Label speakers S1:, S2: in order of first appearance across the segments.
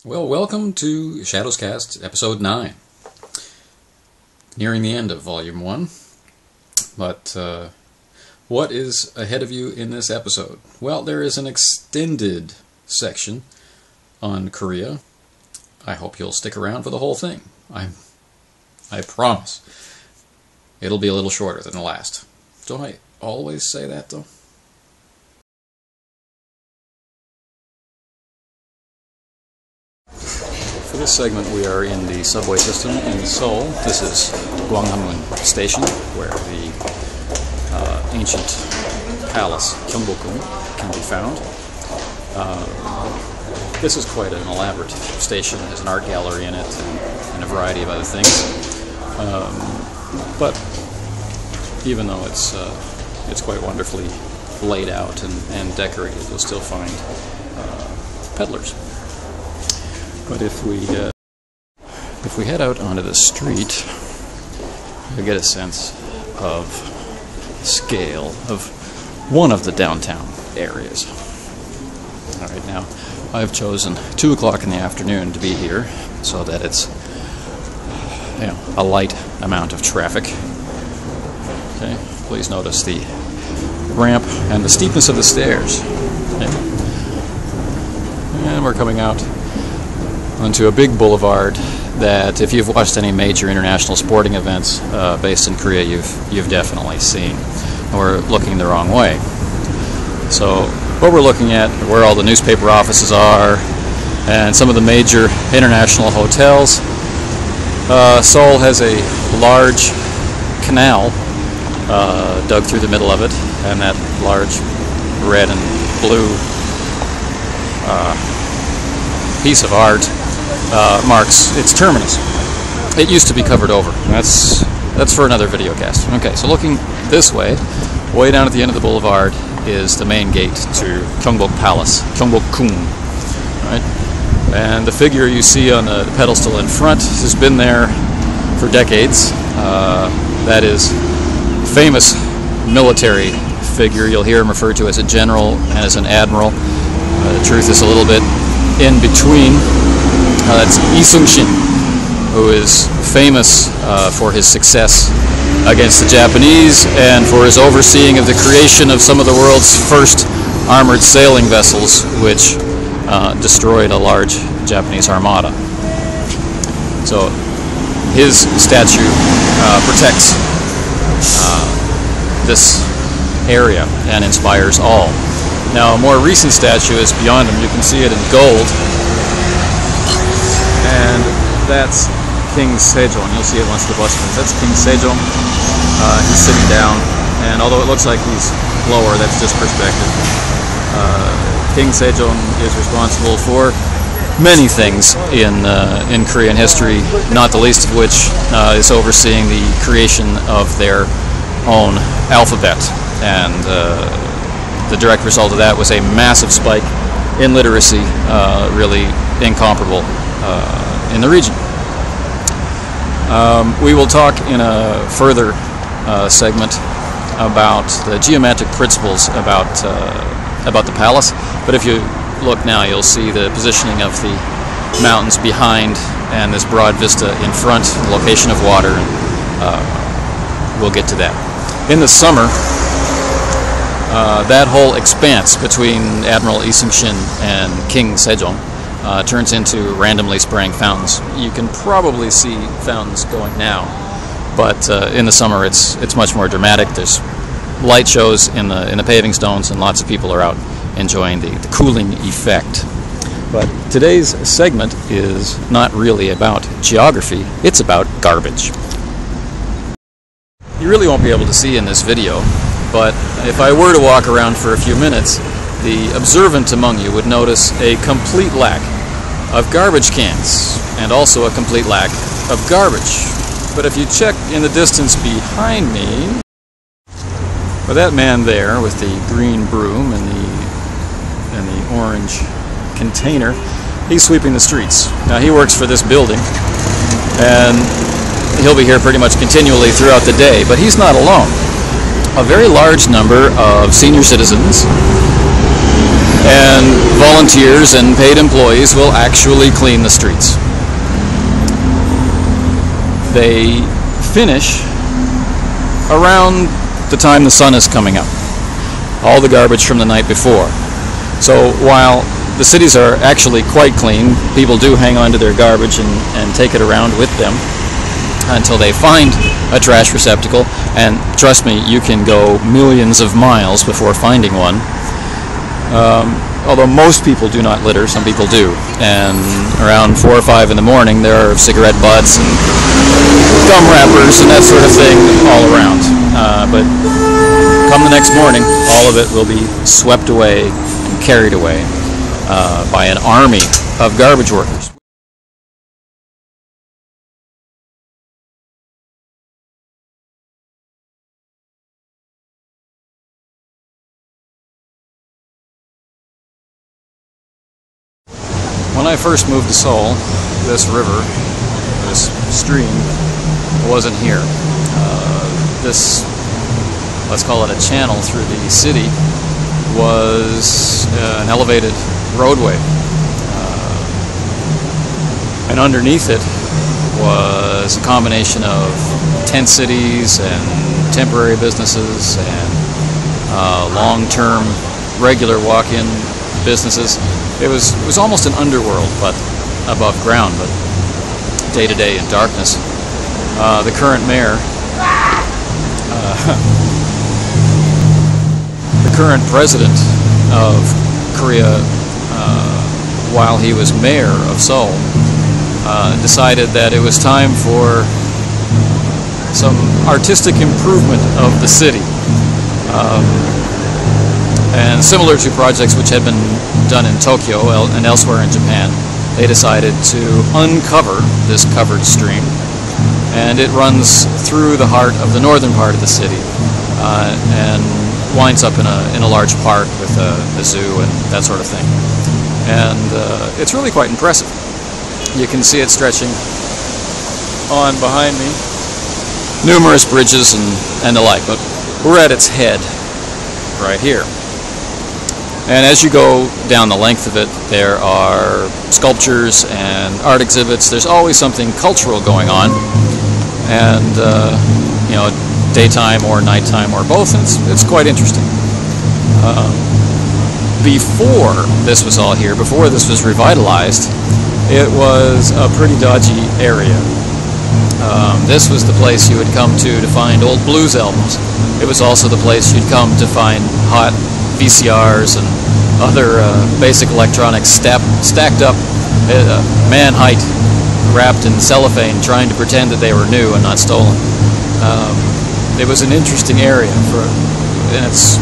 S1: Well, welcome to Shadowscast, Episode 9. Nearing the end of Volume 1. But, what is ahead of you in this episode? Well, there is an extended section on Korea. I hope you'll stick around for the whole thing. I promise. It'll be a little shorter than the last. Don't I always say that, though? For this segment, we are in the subway system in Seoul. This is Gwanghwamun Station, where the ancient palace Gyeongbokgung can be found. This is quite an elaborate station. There's an art gallery in it and a variety of other things. But even though it's quite wonderfully laid out and decorated, you'll still find peddlers. But if we head out onto the street, you'll get a sense of scale of one of the downtown areas. All right, now I've chosen 2 o'clock in the afternoon to be here, so that it's a light amount of traffic. Okay, please notice the ramp and the steepness of the stairs. Okay. And we're coming out onto a big boulevard that, if you've watched any major international sporting events based in Korea, you've definitely seen. We're looking the wrong way. So what we're looking at, where all the newspaper offices are, and some of the major international hotels. Seoul has a large canal dug through the middle of it, and that large red and blue piece of art marks its terminus. It used to be covered over. That's for another video cast. Okay, so looking this way down at the end of the boulevard is the main gate to Gyeongbok Palace, Gyeongbokgung. Right? And the figure you see on the pedestal in front has been there for decades. That is a famous military figure. You'll hear him referred to as a general and as an admiral. The truth is a little bit in between. That's Lee Sung-shin, who is famous for his success against the Japanese and for his overseeing of the creation of some of the world's first armored sailing vessels, which destroyed a large Japanese armada. So his statue protects this area and inspires all. Now, a more recent statue is beyond him. You can see it in gold. And that's King Sejong. You'll see it once the bus moves. That's King Sejong. He's sitting down, and although it looks like he's lower, that's just perspective. King Sejong is responsible for many things in Korean history, not the least of which is overseeing the creation of their own alphabet. And the direct result of that was a massive spike in literacy, really incomparable in the region. We will talk in a further segment about the geometric principles about the palace, but if you look now, you'll see the positioning of the mountains behind and this broad vista in front, the location of water, and we'll get to that. In the summer, that whole expanse between Admiral Lee Sung-shin and King Sejong turns into randomly spraying fountains. You can probably see fountains going now, but in the summer it's much more dramatic. There's light shows in the paving stones, and lots of people are out enjoying the cooling effect. But today's segment is not really about geography, it's about garbage. You really won't be able to see in this video, but if I were to walk around for a few minutes, the observant among you would notice a complete lack of garbage cans, and also a complete lack of garbage. But if you check in the distance behind me, well, that man there with the green broom and the orange container, he's sweeping the streets. Now, he works for this building, and he'll be here pretty much continually throughout the day, but he's not alone. a very large number of senior citizens and volunteers and paid employees will actually clean the streets. They finish around the time the sun is coming up. All the garbage from the night before. So while the cities are actually quite clean, people do hang on to their garbage and take it around with them until they find a trash receptacle, and trust me, you can go millions of miles before finding one. Although most people do not litter, some people do. And around 4 or 5 in the morning, there are cigarette butts and gum wrappers and that sort of thing all around. But come the next morning, all of it will be swept away and carried away by an army of garbage workers. When I first moved to Seoul, this river, this stream, wasn't here. This, let's call it a channel through the city, was an elevated roadway. And underneath it was a combination of tent cities and temporary businesses and long-term regular walk-in businesses. It was almost an underworld, but above ground, but day to day in darkness. The current mayor, the current president of Korea, while he was mayor of Seoul, decided that it was time for some artistic improvement of the city. And similar to projects which had been done in Tokyo and elsewhere in Japan, they decided to uncover this covered stream, and it runs through the heart of the northern part of the city and winds up in a large park with a zoo and that sort of thing. And it's really quite impressive. You can see it stretching on behind me, numerous bridges and the like, but we're at its head right here. And as you go down the length of it, there are sculptures and art exhibits. There's always something cultural going on, and you know, daytime or nighttime or both. It's quite interesting. Before this was all here, before this was revitalized, it was a pretty dodgy area. This was the place you would come to find old blues albums. It was also the place you'd come to find hot VCRs and other basic electronics stacked up man height, wrapped in cellophane, trying to pretend that they were new and not stolen. It was an interesting area, and its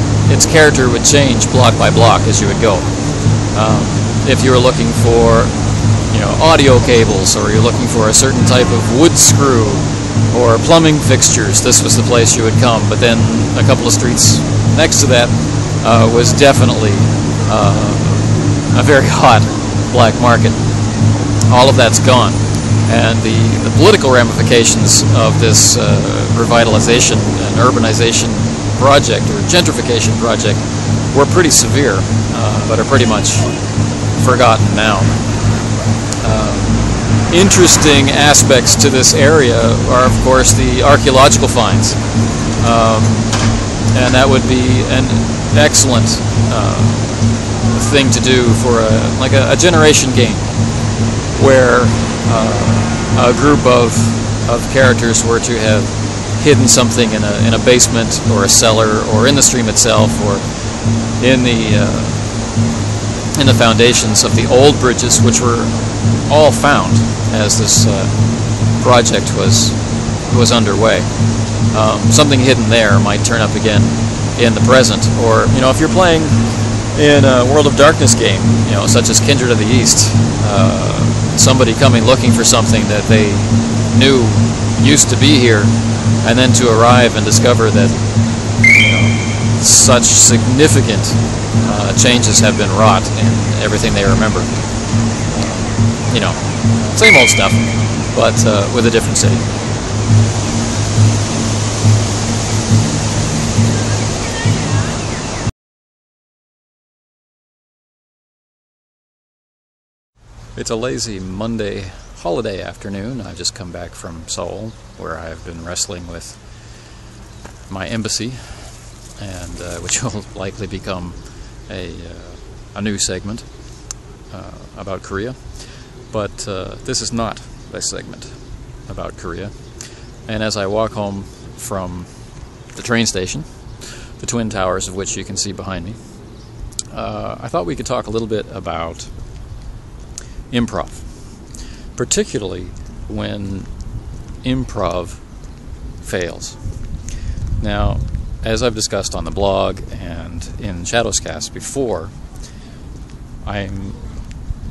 S1: character would change block by block as you would go. If you were looking for, you know, audio cables, or you're looking for a certain type of wood screw or plumbing fixtures, this was the place you would come. But then a couple of streets next to that was definitely a very hot black market. All of that's gone, and the political ramifications of this revitalization and urbanization project, or gentrification project, were pretty severe, but are pretty much forgotten now. Interesting aspects to this area are, of course, the archaeological finds, and that would be an excellent thing to do for a generation game, where a group of characters were to have hidden something in a basement or a cellar or in the stream itself or in the foundations of the old bridges, which were all found as this project was underway. Something hidden there might turn up again in the present, or, you know, if you're playing in a World of Darkness game, you know, such as Kindred of the East, somebody coming looking for something that they knew used to be here, and then to arrive and discover that, you know, such significant changes have been wrought in everything they remember. You know, same old stuff, but with a different city. It's a lazy Monday holiday afternoon. I've just come back from Seoul, where I've been wrestling with my embassy, and which will likely become a new segment about Korea. But this is not a segment about Korea. And as I walk home from the train station, the twin towers of which you can see behind me, I thought we could talk a little bit about improv, particularly when improv fails. Now, as I've discussed on the blog and in Shadowscast before, I'm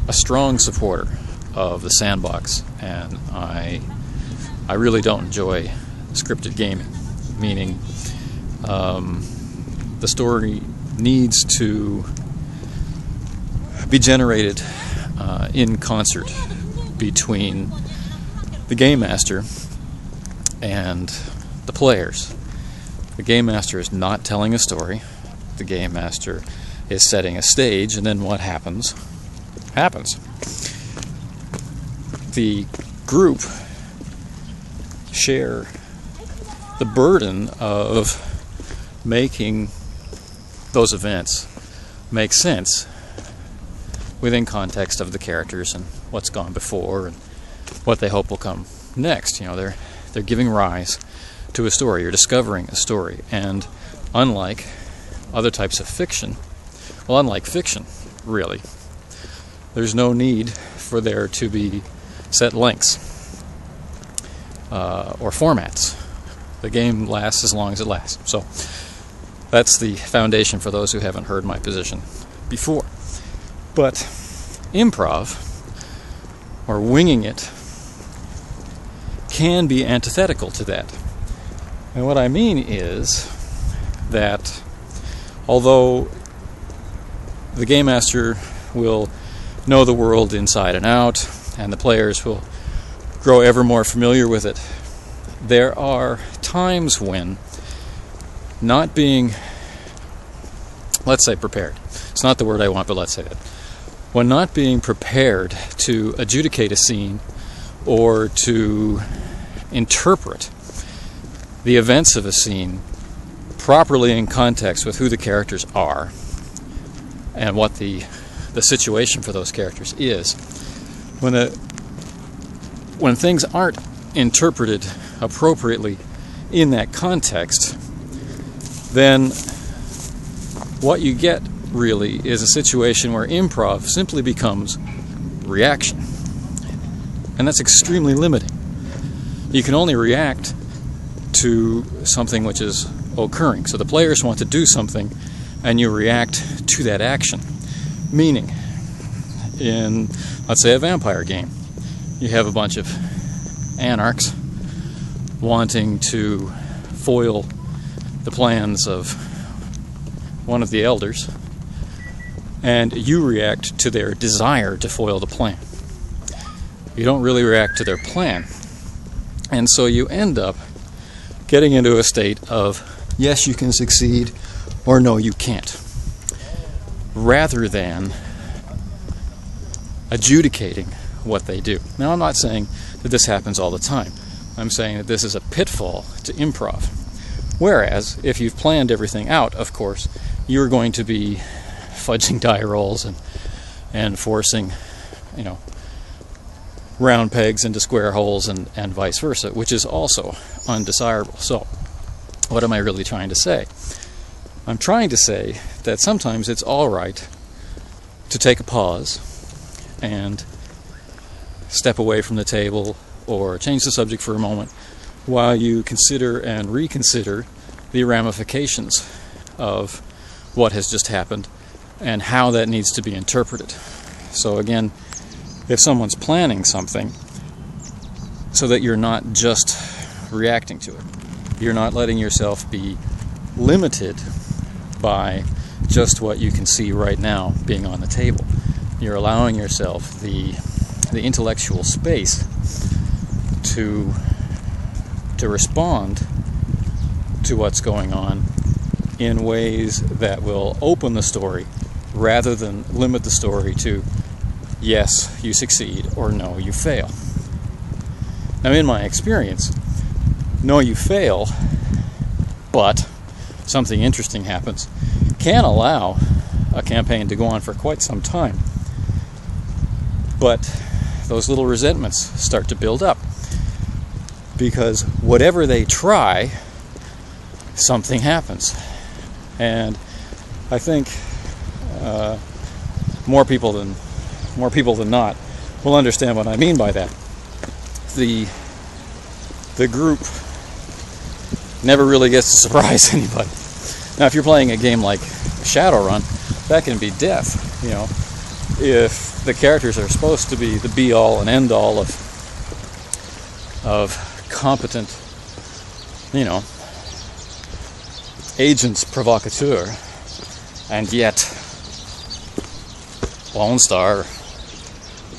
S1: a strong supporter of the sandbox, and I really don't enjoy scripted gaming, meaning the story needs to be generated in concert between the game master and the players. The game master is not telling a story. The game master is setting a stage, and then what happens, happens. The group share the burden of making those events make sense within context of the characters and what's gone before and what they hope will come next. You know, they're giving rise to a story. You're discovering a story, and unlike other types of fiction, well, unlike fiction, really, there's no need for there to be set lengths or formats. The game lasts as long as it lasts. So that's the foundation for those who haven't heard my position before. But improv, or winging it, can be antithetical to that. And what I mean is that although the game master will know the world inside and out, and the players will grow ever more familiar with it, there are times when not being, let's say, prepared. It's not the word I want, but let's say that. When not being prepared to adjudicate a scene or to interpret the events of a scene properly in context with who the characters are and what the situation for those characters is, when things aren't interpreted appropriately in that context, then what you get really is a situation where improv simply becomes reaction. And that's extremely limiting. You can only react to something which is occurring. So the players want to do something, and you react to that action. Meaning, in, let's say, a vampire game, you have a bunch of anarchs wanting to foil the plans of one of the elders, and you react to their desire to foil the plan. You don't really react to their plan. And so you end up getting into a state of, yes, you can succeed, or no, you can't, rather than adjudicating what they do. Now, I'm not saying that this happens all the time. I'm saying that this is a pitfall to improv. Whereas, if you've planned everything out, of course, you're going to be fudging die rolls and forcing, round pegs into square holes and vice versa, which is also undesirable. So, what am I really trying to say? I'm trying to say that sometimes it's all right to take a pause and step away from the table or change the subject for a moment while you consider and reconsider the ramifications of what has just happened and how that needs to be interpreted. So again, if someone's planning something, so that you're not just reacting to it, you're not letting yourself be limited by just what you can see right now being on the table. You're allowing yourself the intellectual space to respond to what's going on in ways that will open the story rather than limit the story to yes, you succeed, or no, you fail. Now, in my experience, no, you fail, but something interesting happens, can allow a campaign to go on for quite some time. But those little resentments start to build up, because whatever they try, something happens. And I think more people than not will understand what I mean by that. The group never really gets to surprise anybody. Now, if you're playing a game like Shadowrun, that can be death. You know, if the characters are supposed to be the be-all and end-all of competent, you know, agents provocateur, and yet Lone Star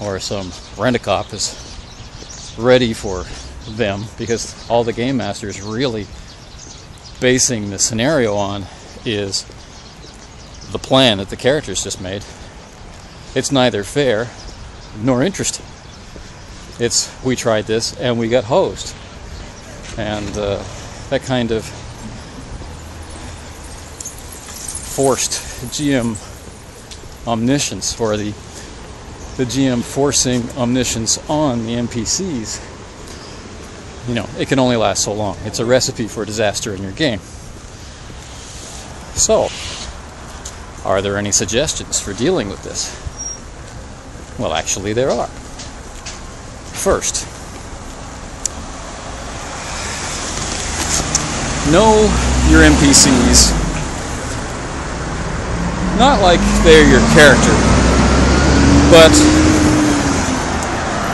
S1: or some rent-a-cop is ready for them, because all the game master is really basing the scenario on is the plan that the characters just made. It's neither fair nor interesting. It's, we tried this and we got hosed. And that kind of forced GM omniscience, or the GM forcing omniscience on the NPCs, you know, it can only last so long. It's a recipe for disaster in your game. So, are there any suggestions for dealing with this? Well, actually there are. First, know your NPCs not like they're your character, but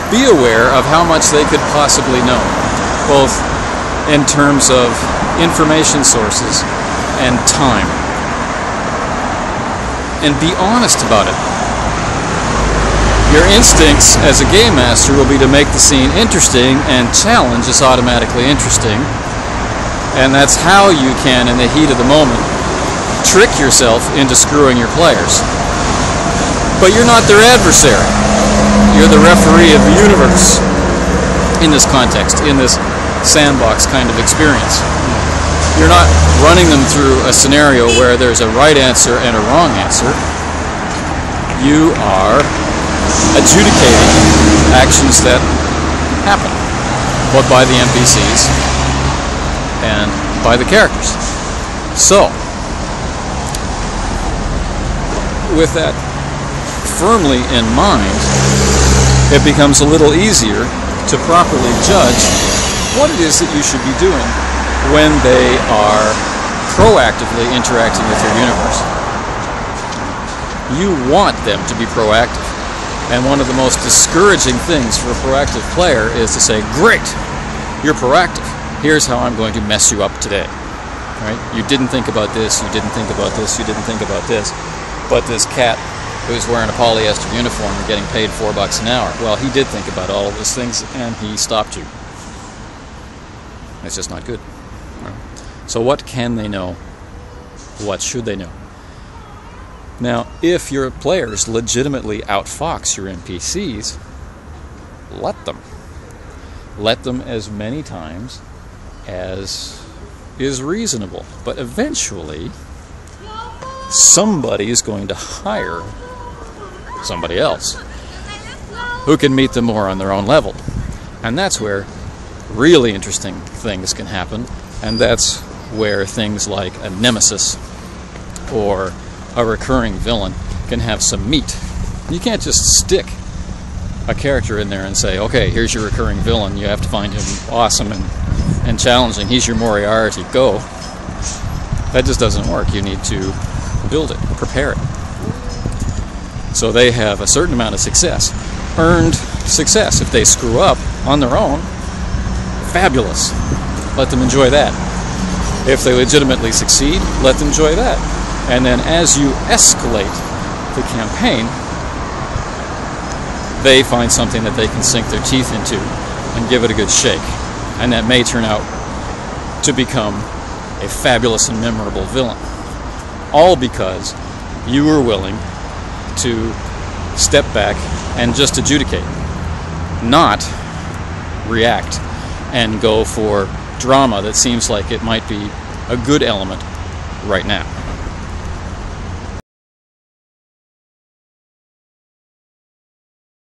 S1: be aware of how much they could possibly know, both in terms of information sources and time. And be honest about it. Your instincts as a game master will be to make the scene interesting, and challenge is automatically interesting. And that's how you can, in the heat of the moment, trick yourself into screwing your players. But you're not their adversary. You're the referee of the universe in this context, in this sandbox kind of experience. You're not running them through a scenario where there's a right answer and a wrong answer. You are adjudicating actions that happen, both by the NPCs and by the characters. So, with that firmly in mind, it becomes a little easier to properly judge what it is that you should be doing when they are proactively interacting with your universe. You want them to be proactive. And one of the most discouraging things for a proactive player is to say, great, you're proactive. Here's how I'm going to mess you up today. Right? You didn't think about this, you didn't think about this, you didn't think about this. But this cat who's wearing a polyester uniform and getting paid $4 an hour, well, he did think about all of those things and he stopped you. It's just not good. Right? So what can they know? What should they know? Now, if your players legitimately outfox your NPCs, let them. Let them as many times as is reasonable. But eventually, somebody is going to hire somebody else who can meet them more on their own level. And that's where really interesting things can happen. And that's where things like a nemesis or a recurring villain can have some meat. You can't just stick a character in there and say, okay, here's your recurring villain, you have to find him awesome and challenging, he's your Moriarty, go. That just doesn't work. You need to build it, prepare it. So they have a certain amount of success, earned success. If they screw up on their own, fabulous, let them enjoy that. If they legitimately succeed, let them enjoy that. And then as you escalate the campaign, they find something that they can sink their teeth into and give it a good shake. And that may turn out to become a fabulous and memorable villain. All because you were willing to step back and just adjudicate, not react and go for drama that seems like it might be a good element right now.